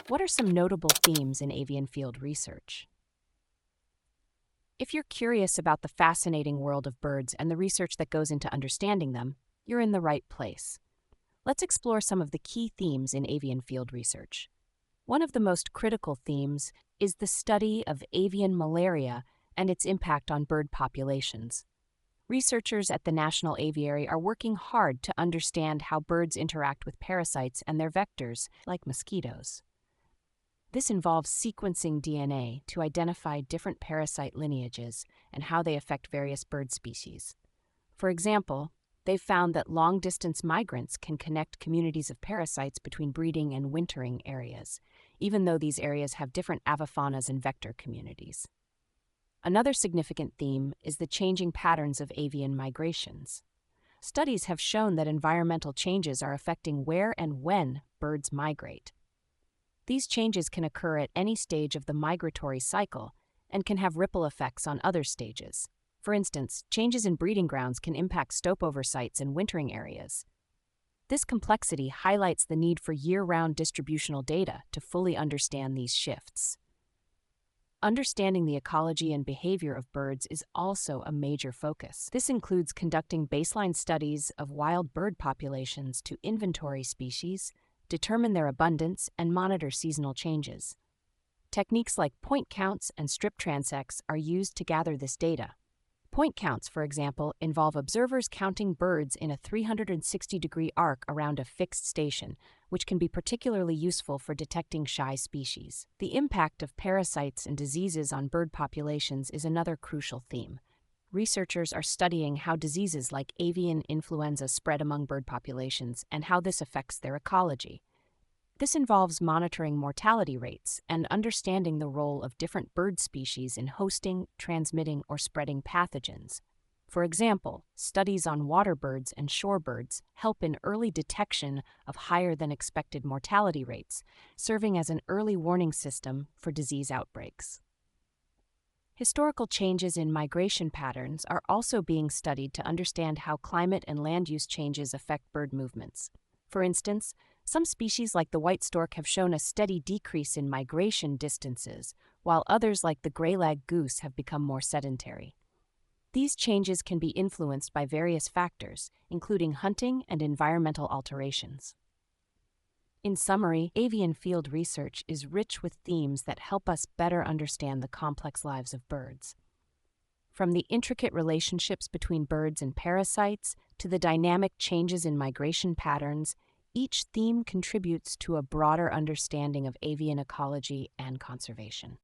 What are some notable themes in avian field research? If you're curious about the fascinating world of birds and the research that goes into understanding them, you're in the right place. Let's explore some of the key themes in avian field research. One of the most critical themes is the study of avian malaria and its impact on bird populations. Researchers at the National Aviary are working hard to understand how birds interact with parasites and their vectors, like mosquitoes. This involves sequencing DNA to identify different parasite lineages and how they affect various bird species. For example, they've found that long-distance migrants can connect communities of parasites between breeding and wintering areas, even though these areas have different avifaunas and vector communities. Another significant theme is the changing patterns of avian migrations. Studies have shown that environmental changes are affecting where and when birds migrate. These changes can occur at any stage of the migratory cycle and can have ripple effects on other stages. For instance, changes in breeding grounds can impact stopover sites and wintering areas. This complexity highlights the need for year-round distributional data to fully understand these shifts. Understanding the ecology and behavior of birds is also a major focus. This includes conducting baseline studies of wild bird populations to inventory species, determine their abundance, and monitor seasonal changes. Techniques like point counts and strip transects are used to gather this data. Point counts, for example, involve observers counting birds in a 360-degree arc around a fixed station, which can be particularly useful for detecting shy species. The impact of parasites and diseases on bird populations is another crucial theme. Researchers are studying how diseases like avian influenza spread among bird populations and how this affects their ecology. This involves monitoring mortality rates and understanding the role of different bird species in hosting, transmitting, or spreading pathogens. For example, studies on water birds and shorebirds help in early detection of higher than expected mortality rates, serving as an early warning system for disease outbreaks. Historical changes in migration patterns are also being studied to understand how climate and land use changes affect bird movements. For instance, some species like the white stork have shown a steady decrease in migration distances, while others like the gray-lag goose have become more sedentary. These changes can be influenced by various factors, including hunting and environmental alterations. In summary, avian field research is rich with themes that help us better understand the complex lives of birds. From the intricate relationships between birds and parasites to the dynamic changes in migration patterns, each theme contributes to a broader understanding of avian ecology and conservation.